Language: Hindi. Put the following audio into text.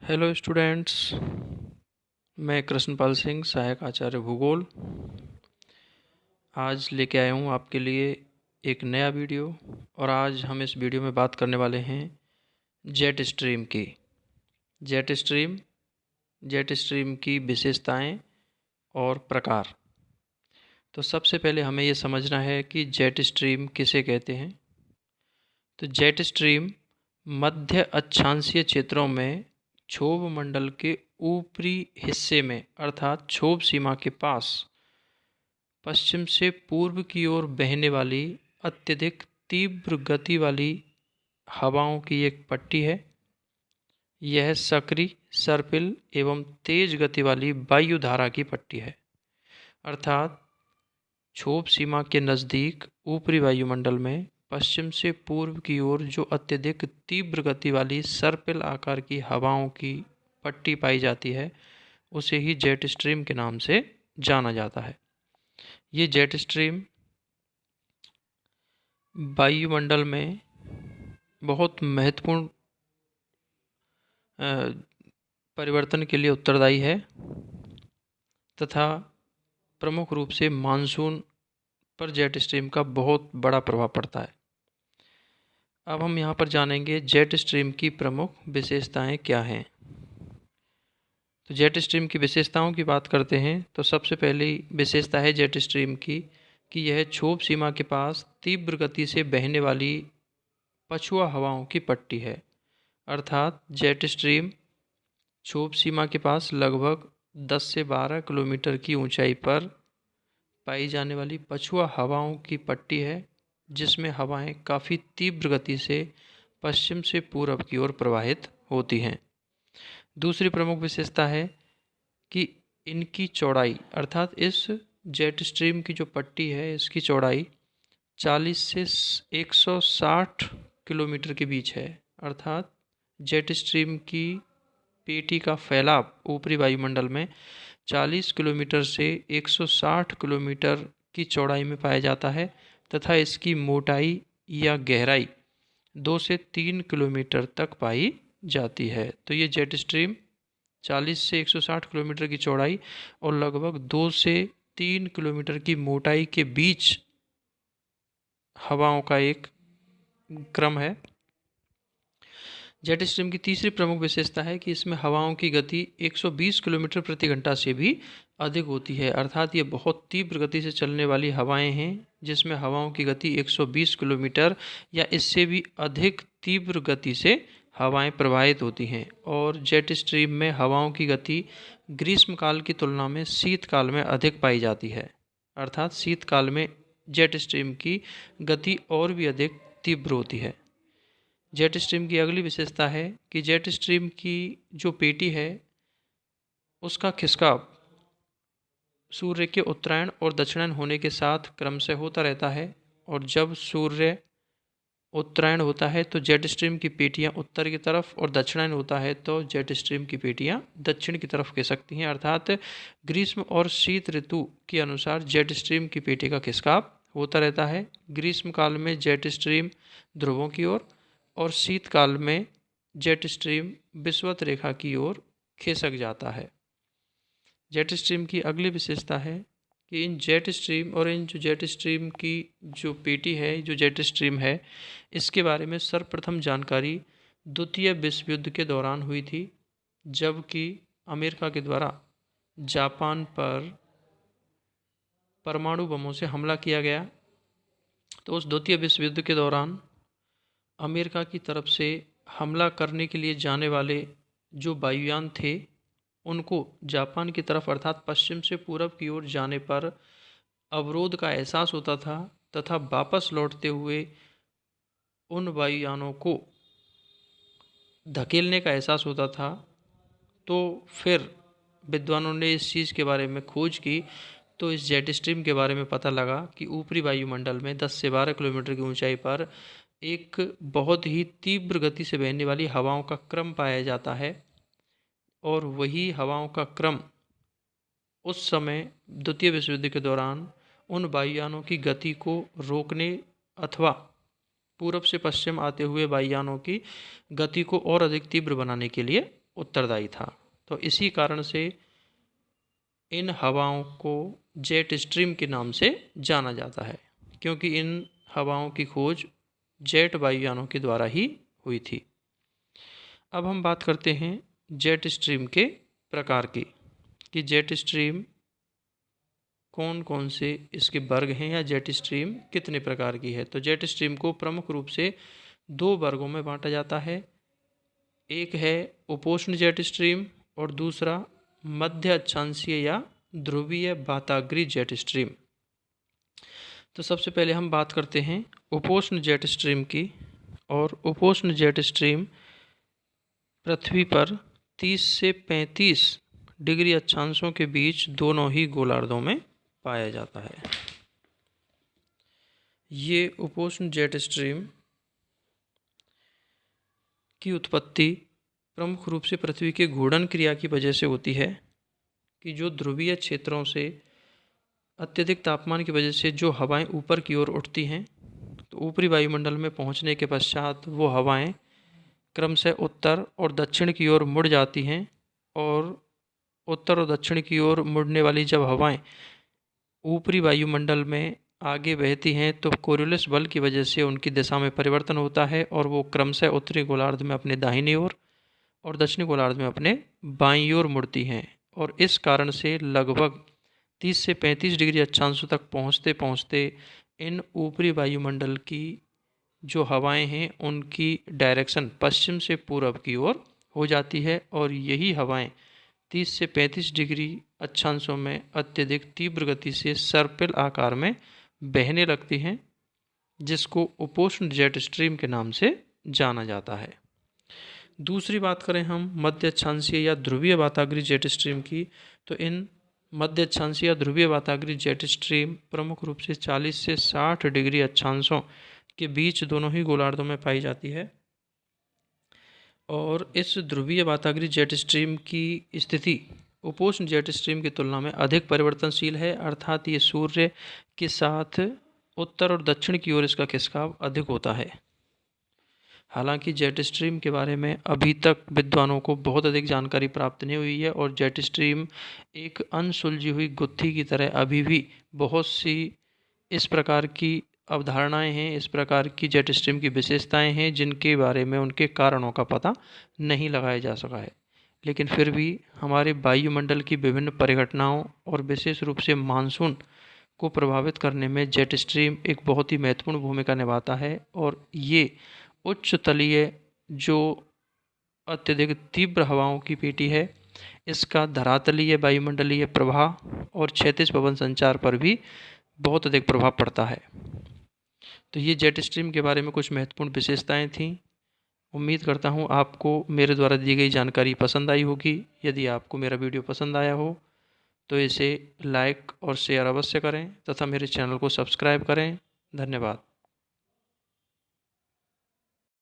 Hello students. मैं कृष्णपाल सिंह, सहायक आचार्य भूगोल, आज लेके आया हूँ आपके लिए एक नया वीडियो। और आज हम इस वीडियो में बात करने वाले हैं जेट स्ट्रीम की। जेट स्ट्रीम जेट स्ट्रीम की विशेषताएं और प्रकार। तो सबसे पहले हमें ये समझना है कि जेट स्ट्रीम किसे कहते हैं। तो जेट स्ट्रीम मध्य अक्षांशीय क्षेत्रों में क्षोभ मंडल के ऊपरी हिस्से में अर्थात क्षोभ सीमा के पास पश्चिम से पूर्व की ओर बहने वाली अत्यधिक तीव्र गति वाली हवाओं की एक पट्टी है। यह सक्रिय, सर्पिल एवं तेज गति वाली वायुधारा की पट्टी है। अर्थात क्षोभ सीमा के नज़दीक ऊपरी वायुमंडल में पश्चिम से पूर्व की ओर जो अत्यधिक तीव्र गति वाली सर्पिल आकार की हवाओं की पट्टी पाई जाती है उसे ही जेट स्ट्रीम के नाम से जाना जाता है। ये जेट स्ट्रीम वायुमंडल में बहुत महत्वपूर्ण परिवर्तन के लिए उत्तरदायी है तथा प्रमुख रूप से मानसून पर जेट स्ट्रीम का बहुत बड़ा प्रभाव पड़ता है। अब हम यहाँ पर जानेंगे जेट स्ट्रीम की प्रमुख विशेषताएं क्या हैं। तो जेट स्ट्रीम की विशेषताओं की बात करते हैं तो सबसे पहली विशेषता है जेट स्ट्रीम की कि यह क्षोभ सीमा के पास तीव्र गति से बहने वाली पछुआ हवाओं की पट्टी है। अर्थात जेट स्ट्रीम क्षोभ सीमा के पास लगभग 10 से 12 किलोमीटर की ऊंचाई पर पाई जाने वाली पछुआ हवाओं की पट्टी है, जिसमें हवाएं काफ़ी तीव्र गति से पश्चिम से पूरब की ओर प्रवाहित होती हैं। दूसरी प्रमुख विशेषता है कि इनकी चौड़ाई अर्थात इस जेट स्ट्रीम की जो पट्टी है इसकी चौड़ाई 40 से 160 किलोमीटर के बीच है। अर्थात जेट स्ट्रीम की पेटी का फैलाव ऊपरी वायुमंडल में 40 किलोमीटर से 160 किलोमीटर की चौड़ाई में पाया जाता है तथा इसकी मोटाई या गहराई 2 से 3 किलोमीटर तक पाई जाती है। तो ये जेट स्ट्रीम 40 से 160 किलोमीटर की चौड़ाई और लगभग 2 से 3 किलोमीटर की मोटाई के बीच हवाओं का एक क्रम है। जेट स्ट्रीम की तीसरी प्रमुख विशेषता है कि इसमें हवाओं की गति 120 किलोमीटर प्रति घंटा से भी अधिक होती है। अर्थात ये बहुत तीव्र गति से चलने वाली हवाएं हैं जिसमें हवाओं की गति 120 किलोमीटर या इससे भी अधिक तीव्र गति से हवाएं प्रवाहित होती हैं। और जेट स्ट्रीम में हवाओं की गति ग्रीष्मकाल की तुलना में शीतकाल में अधिक पाई जाती है। अर्थात शीतकाल में जेट स्ट्रीम की गति और भी अधिक तीव्र होती है। जेट स्ट्रीम की अगली विशेषता है कि जेट स्ट्रीम की जो पेटी है उसका खिसकाव सूर्य के उत्तरायण और दक्षिणायन होने के साथ क्रम से होता रहता है। और जब सूर्य उत्तरायण होता है तो जेट स्ट्रीम की पेटियां उत्तर की तरफ और दक्षिणायन होता है तो जेट स्ट्रीम की पेटियां दक्षिण की तरफ खिसकती हैं। अर्थात ग्रीष्म और शीत ऋतु के अनुसार जेट स्ट्रीम की पेटी का खिसकाव होता रहता है। ग्रीष्म काल में जेट स्ट्रीम ध्रुवों की ओर और शीतकाल में जेट स्ट्रीम विषुवत रेखा की ओर खिसक जाता है। जेट स्ट्रीम की अगली विशेषता है कि इन जेट स्ट्रीम और इन जो जेट स्ट्रीम की जो पेटी है, जो जेट स्ट्रीम है, इसके बारे में सर्वप्रथम जानकारी द्वितीय विश्व युद्ध के दौरान हुई थी, जबकि अमेरिका के द्वारा जापान पर परमाणु बमों से हमला किया गया। तो उस द्वितीय विश्व युद्ध के दौरान अमेरिका की तरफ से हमला करने के लिए जाने वाले जो वायुयान थे उनको जापान की तरफ अर्थात पश्चिम से पूरब की ओर जाने पर अवरोध का एहसास होता था तथा वापस लौटते हुए उन वायुयानों को धकेलने का एहसास होता था। तो फिर विद्वानों ने इस चीज़ के बारे में खोज की तो इस जेट स्ट्रीम के बारे में पता लगा कि ऊपरी वायुमंडल में 10 से 12 किलोमीटर की ऊंचाई पर एक बहुत ही तीव्र गति से बहने वाली हवाओं का क्रम पाया जाता है। और वही हवाओं का क्रम उस समय द्वितीय विश्व युद्ध के दौरान उन वायुयानों की गति को रोकने अथवा पूरब से पश्चिम आते हुए वायुयानों की गति को और अधिक तीव्र बनाने के लिए उत्तरदायी था। तो इसी कारण से इन हवाओं को जेट स्ट्रीम के नाम से जाना जाता है, क्योंकि इन हवाओं की खोज जेट वायुयानों के द्वारा ही हुई थी। अब हम बात करते हैं जेट स्ट्रीम के प्रकार की, कि जेट स्ट्रीम कौन कौन से इसके वर्ग हैं या जेट स्ट्रीम कितने प्रकार की है। तो जेट स्ट्रीम को प्रमुख रूप से दो वर्गों में बांटा जाता है। एक है उपोष्ण जेट स्ट्रीम और दूसरा मध्य अक्षांशीय या ध्रुवीय वाताग्रीय जेट स्ट्रीम। तो सबसे पहले हम बात करते हैं उपोष्ण जेट स्ट्रीम की। और उपोष्ण जेट स्ट्रीम पृथ्वी पर 30 से 35 डिग्री अक्षांशों के बीच दोनों ही गोलार्धों में पाया जाता है। ये उपोष्ण जेट स्ट्रीम की उत्पत्ति प्रमुख रूप से पृथ्वी के घूर्णन क्रिया की वजह से होती है, कि जो ध्रुवीय क्षेत्रों से अत्यधिक तापमान की वजह से जो हवाएं ऊपर की ओर उठती हैं, तो ऊपरी वायुमंडल में पहुंचने के पश्चात वो हवाएं क्रमशः उत्तर और दक्षिण की ओर मुड़ जाती हैं, और उत्तर और दक्षिण की ओर मुड़ने वाली जब हवाएं ऊपरी वायुमंडल में आगे बहती हैं, तो कोरियोलिस बल की वजह से उनकी दिशा में परिवर्तन होता है और वो क्रमशः उत्तरी गोलार्ध में अपने दाहिनी ओर और दक्षिणी गोलार्ध में अपने बाईं ओर मुड़ती हैं। और इस कारण से लगभग 30 से 35 डिग्री अक्षांशों तक पहुँचते पहुँचते इन ऊपरी वायुमंडल की जो हवाएं हैं उनकी डायरेक्शन पश्चिम से पूर्व की ओर हो जाती है, और यही हवाएं 30 से 35 डिग्री अक्षांशों में अत्यधिक तीव्र गति से सर्पिल आकार में बहने लगती हैं, जिसको उपोष्ण जेट स्ट्रीम के नाम से जाना जाता है। दूसरी बात करें हम मध्य अक्षांशीय या ध्रुवीय वाताग्रीय जेट स्ट्रीम की, तो इन मध्य अक्षांशीय या ध्रुवीय वाताग्रीय जेट स्ट्रीम प्रमुख रूप से 40 से 60 डिग्री अक्षांशों के बीच दोनों ही गोलार्धों में पाई जाती है। और इस ध्रुवीय वाताग्रीय जेट स्ट्रीम की स्थिति उपोष्ण जेट स्ट्रीम की तुलना में अधिक परिवर्तनशील है, अर्थात ये सूर्य के साथ उत्तर और दक्षिण की ओर इसका खिसकाव अधिक होता है। हालांकि जेट स्ट्रीम के बारे में अभी तक विद्वानों को बहुत अधिक जानकारी प्राप्त नहीं हुई है, और जेट स्ट्रीम एक अनसुलझी हुई गुत्थी की तरह अभी भी बहुत सी इस प्रकार की अवधारणाएं हैं, इस प्रकार की जेट स्ट्रीम की विशेषताएं हैं, जिनके बारे में उनके कारणों का पता नहीं लगाया जा सका है। लेकिन फिर भी हमारे वायुमंडल की विभिन्न परिघटनाओं और विशेष रूप से मानसून को प्रभावित करने में जेट स्ट्रीम एक बहुत ही महत्वपूर्ण भूमिका निभाता है। और ये उच्च तलीय जो अत्यधिक तीव्र हवाओं की पेटी है, इसका धरातलीय वायुमंडलीय प्रवाह और क्षैतिज पवन संचार पर भी बहुत अधिक प्रभाव पड़ता है। तो ये जेट स्ट्रीम के बारे में कुछ महत्वपूर्ण विशेषताएं थीं। उम्मीद करता हूँ आपको मेरे द्वारा दी गई जानकारी पसंद आई होगी। यदि आपको मेरा वीडियो पसंद आया हो तो इसे लाइक और शेयर अवश्य करें तथा मेरे चैनल को सब्सक्राइब करें। धन्यवाद।